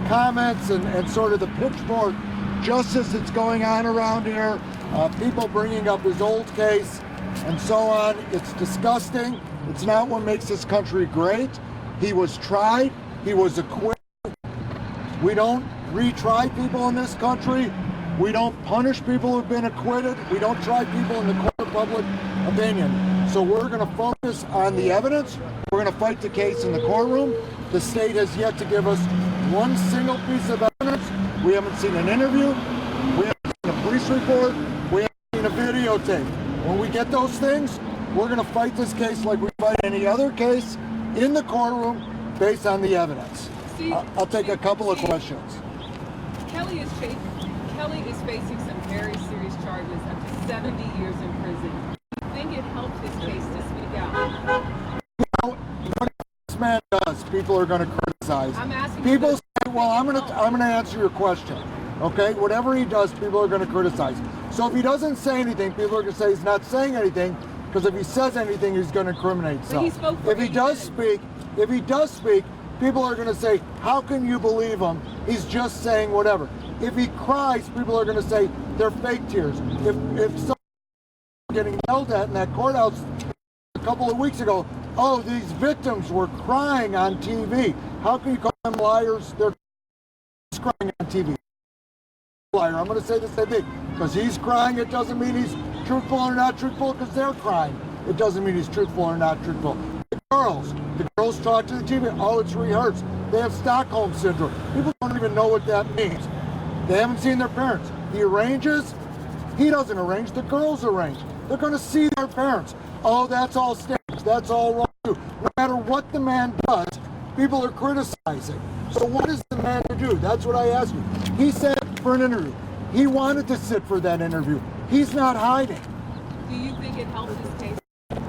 comments and sort of the pitchfork justice that's going on around here, people bringing up his old case and so on. It's disgusting. It's not what makes this country great. He was tried. He was acquitted. We don't retry people in this country. We don't punish people who've been acquitted. We don't try people in the court of public opinion. So we're going to focus on the evidence. We're going to fight the case in the courtroom. The state has yet to give us one single piece of evidence. We haven't seen an interview. We haven't seen a police report. We haven't seen a videotape. When we get those things, we're going to fight this case like we fight any other case in the courtroom based on the evidence. I'll take a couple of questions. Kelly is facing some very serious charges, up to 70 years in prison. Do you think it helped his case to speak out? What this man does, people are going to criticize. I'm asking people say, well, I'm going to answer your question. Okay, whatever he does, people are going to criticize. So if he doesn't say anything, people are going to say he's not saying anything, because if he says anything, he's going to incriminate himself. If he does speak, people are going to say, how can you believe him? He's just saying whatever. If he cries, people are going to say they're fake tears. If someone getting yelled at in that courthouse a couple of weeks ago, oh, these victims were crying on TV. How can you call them liars? They're crying on TV. Liar. I'm going to say the same thing. Because he's crying, it doesn't mean he's truthful or not truthful. Because they're crying, it doesn't mean he's truthful or not truthful. The girls talk to the TV. Oh, it's rehearsed. They have Stockholm syndrome. People don't even know what that means. They haven't seen their parents. He arranges. He doesn't arrange. The girls arrange. They're going to see their parents. Oh, that's all staged. That's all wrong too. No matter what the man does, people are criticizing. So what is the man to do? That's what I ask you. He said for an interview. He wanted to sit for that interview. He's not hiding. Do you think it helps his case?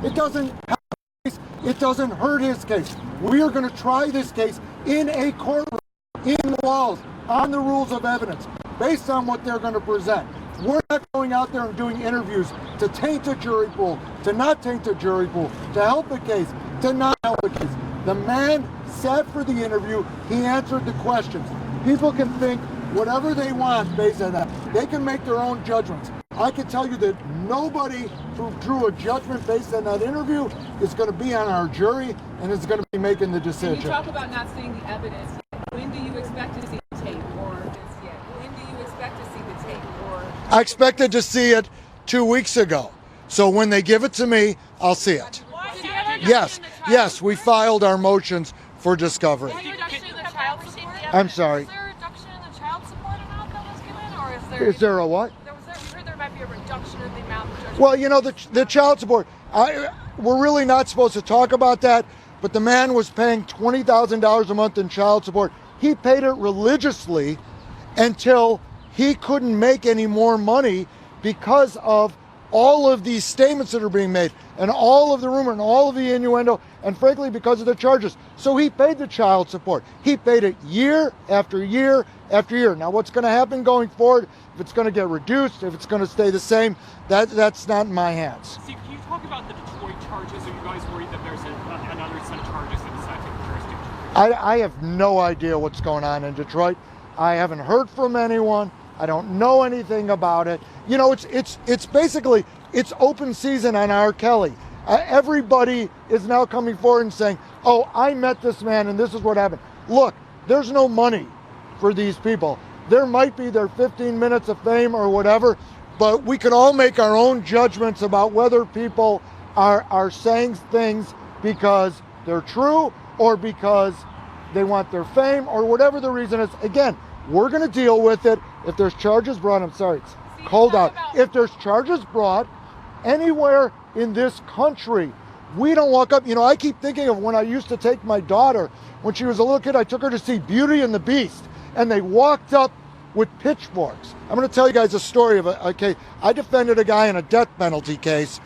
It doesn't help his case. It doesn't hurt his case. We are going to try this case in a courtroom, in the walls, on the rules of evidence, based on what they're going to present. We're not going out there and doing interviews to taint the jury pool, to not taint the jury pool, to help the case, to not help the case. The man sat for the interview. He answered the questions. People can think whatever they want based on that. They can make their own judgments. I can tell you that nobody who drew a judgment based on that interview is going to be on our jury and is going to be making the decision. You talk about not seeing the evidence. When do you expect to see the tape? Or when do you expect to see the tape? I expected to see it 2 weeks ago. So when they give it to me, I'll see it. Yes, we filed our motions for discovery. I'm sorry. Is there a reduction in the child support amount that was given, or Is there a what? We heard there might be a reduction in the amount of judgment. Well, you know, the child support, we're really not supposed to talk about that, but the man was paying $20,000 a month in child support. He paid it religiously until he couldn't make any more money because of all of these statements that are being made and all of the rumor and all of the innuendo, and frankly because of the charges. So he paid the child support. He paid it year after year after year. Now what's going to happen going forward, if it's going to get reduced, if it's going to stay the same, that's not in my hands. Steve, can you talk about the Detroit charges? Are you guys worried that there's another set of charges in the second jurisdiction? I have no idea what's going on in Detroit. I haven't heard from anyone. I don't know anything about it. You know, it's basically, it's open season on R. Kelly. Everybody is now coming forward and saying, oh, I met this man and this is what happened. Look, there's no money for these people. There might be their 15 minutes of fame or whatever, but we can all make our own judgments about whether people are saying things because they're true or because they want their fame or whatever the reason is. Again, we're going to deal with it. If there's charges brought, I'm sorry, it's cold out. If there's charges brought anywhere in this country, we don't walk up. You know, I keep thinking of when I used to take my daughter, when she was a little kid, I took her to see Beauty and the Beast, and they walked up with pitchforks. I'm going to tell you guys a story of a case. I defended a guy in a death penalty case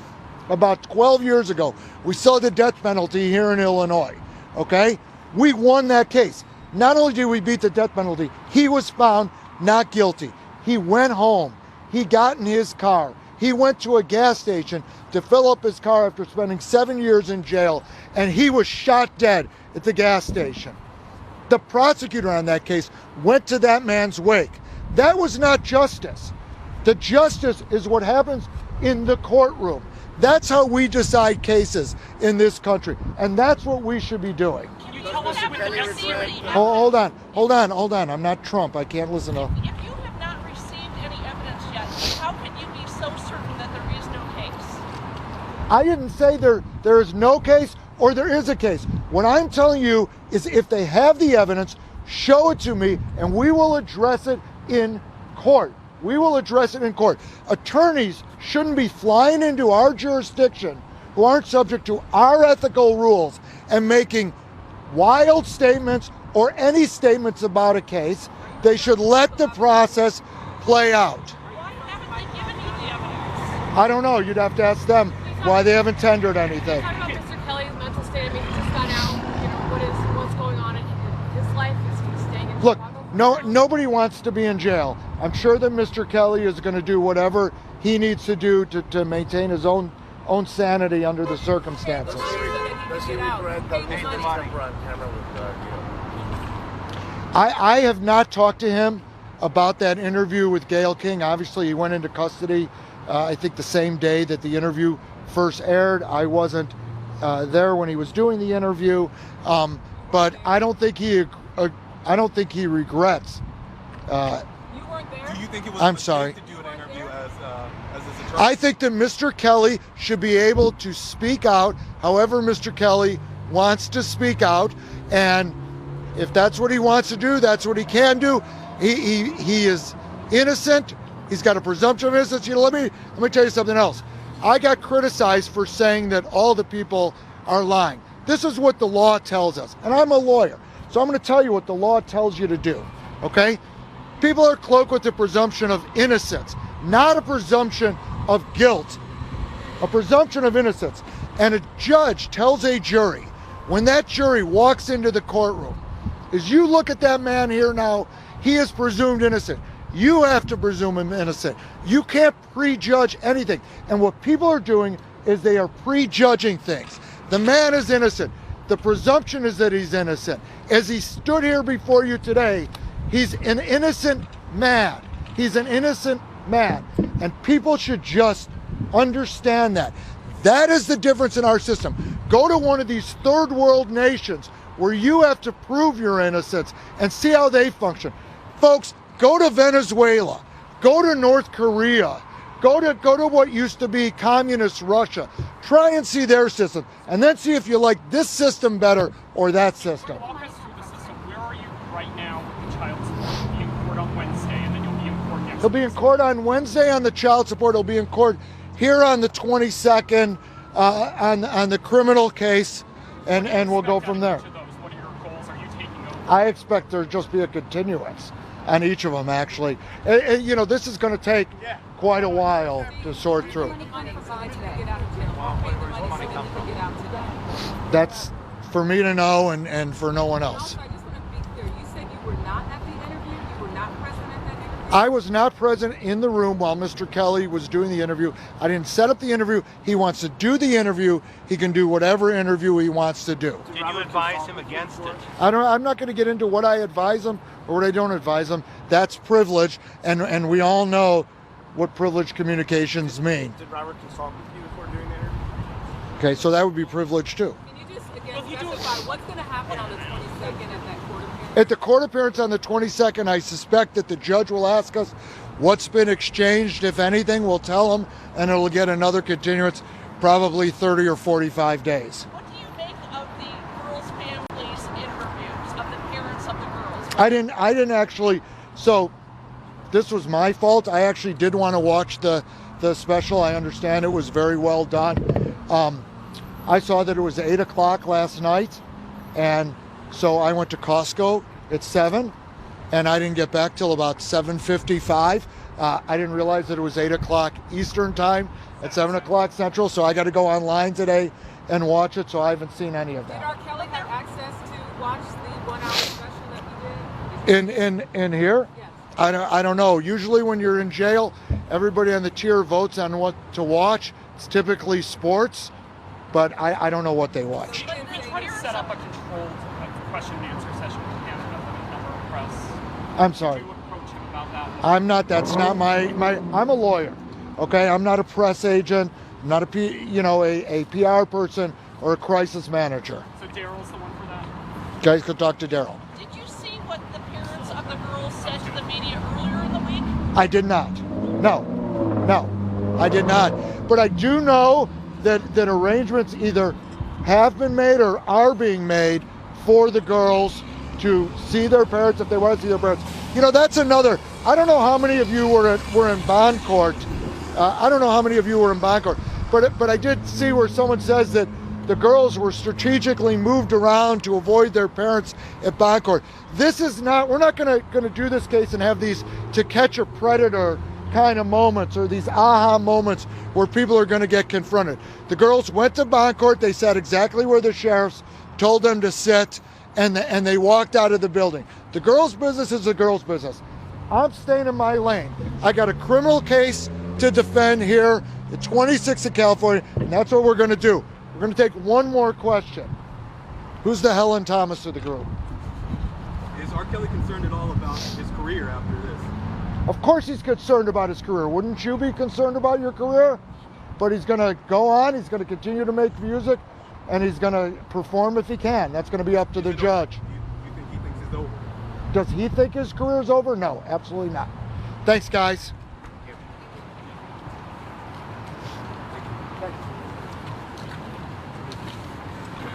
about 12 years ago. We saw the death penalty here in Illinois, okay? We won that case. Not only did we beat the death penalty, he was found not guilty. He went home. He got in his car. He went to a gas station to fill up his car after spending 7 years in jail, and he was shot dead at the gas station. The prosecutor on that case went to that man's wake. That was not justice. The justice is what happens in the courtroom. That's how we decide cases in this country, and that's what we should be doing. Can you tell us with the evidence? Hold on. I'm not Trump. I can't listen to. If you have not received any evidence yet, how can you be so certain that there is no case? I didn't say there is no case or there is a case. What I'm telling you is if they have the evidence, show it to me and we will address it in court. We will address it in court. Attorneys shouldn't be flying into our jurisdiction who aren't subject to our ethical rules and making wild statements or any statements about a case. They should let the process play out. Why haven't they given you the evidence? I don't know. You'd have to ask them why they haven't tendered anything. Talk about Mr. Kelly's mental state. I mean, he just got out. You know, what's going on in his life? Is he staying in Look, Chicago? nobody wants to be in jail. I'm sure that Mr. Kelly is going to do whatever he needs to do to maintain his own sanity under the circumstances. So that he can get out. Pay the money. I have not talked to him about that interview with Gayle King. Obviously, he went into custody, I think the same day that the interview first aired. I wasn't there when he was doing the interview, but I don't think he regrets. You weren't there? Do you think it was I'm a mistake sorry. to do an interview as his attorney? I think that Mr. Kelly should be able to speak out however Mr. Kelly wants to speak out, and if that's what he wants to do, that's what he can do. He is innocent. He's got a presumption of innocence. You know, let me tell you something else. I got criticized for saying that all the people are lying. This is what the law tells us, and I'm a lawyer, so I'm going to tell you what the law tells you to do. Okay? People are cloaked with the presumption of innocence, not a presumption of guilt, a presumption of innocence. And a judge tells a jury, when that jury walks into the courtroom, is you look at that man here now, he is presumed innocent. You have to presume him innocent. You can't prejudge anything. And what people are doing is they are prejudging things. The man is innocent. The presumption is that he's innocent. As he stood here before you today, he's an innocent man. He's an innocent man. And people should just understand that. That is the difference in our system. Go to one of these third world nations where you have to prove your innocence and see how they function. Folks, go to Venezuela, go to North Korea, go to what used to be communist Russia. Try and see their system, and then see if you like this system better or that system. Walk us through the system. Where are you right now with the child support? You'll be in court on Wednesday, and then you'll be in court next He'll be in court on Wednesday on the child support. He'll be in court here on the 22nd on the criminal case, and we'll go from there. What are your goals? Are you taking over? I expect there'll just be a continuance on each of them, actually. You know, this is going to take quite a while to sort through. That's for me to know and for no one else. Also, I just want to be clear. You said you were not at the interview. You were not present at that interview. I was not present in the room while Mr. Kelly was doing the interview. I didn't set up the interview. He wants to do the interview. He can do whatever interview he wants to do. Did you advise him against it? I'm not going to get into what I advise him or what I don't advise him. That's privilege, and we all know what privileged communications mean. Did Robert consult with you before doing the interview? Okay, so that would be privilege too. Can you just again specify what's going to happen on the 22nd at that court appearance? At the court appearance on the 22nd, I suspect that the judge will ask us what's been exchanged, if anything. We'll tell him, and it'll get another continuance, probably 30 or 45 days. What do you make of the girls' families' interviews, of the parents of the girls? I didn't actually. So this was my fault. I actually did want to watch the special. I understand it was very well done. I saw that it was 8 o'clock last night, and so I went to Costco at 7, and I didn't get back till about 7:55. I didn't realize that it was 8 o'clock Eastern time at 7 o'clock Central, so I got to go online today and watch it, so I haven't seen any of Did that. R. Kelly have access to watch the 1 hour special that you did? In here? Yes. I don't know. Usually when you're in jail, everybody on the tier votes on what to watch. It's typically sports, but I don't know what they watch. They try to set up a controlled question and answer session with him. I'm sorry. Did you approach him about that? I'm not. That's not my. I'm a lawyer. Okay. I'm not a press agent. I'm not a PR person or a crisis manager. So Daryl's the one for that? You guys could talk to Daryl. Did you see what the parents of the girls said to the media earlier in the week? I did not. No, I did not. But I do know that arrangements either have been made or are being made for the girls to see their parents if they want to see their parents. You know, that's another. I don't know how many of you were in bond court. But I did see where someone says that the girls were strategically moved around to avoid their parents at bond court. This is not. We're not going to do this case and have these To Catch a Predator kind of moments or these aha moments where people are going to get confronted. The girls went to bond court. They sat exactly where the sheriffs told them to sit, and they walked out of the building. The girls' business is the girls' business. I'm staying in my lane. I got a criminal case to defend here at 26th in California, and that's what we're going to do. We're going to take one more question. Who's the Helen Thomas of the group? Is R. Kelly concerned at all about his career after this? Of course he's concerned about his career. Wouldn't you be concerned about your career? But he's going to go on. He's going to continue to make music, and he's going to perform if he can. That's going to be up to the judge. You think he thinks it's over? Does he think his career is over? No, absolutely not. Thanks, guys.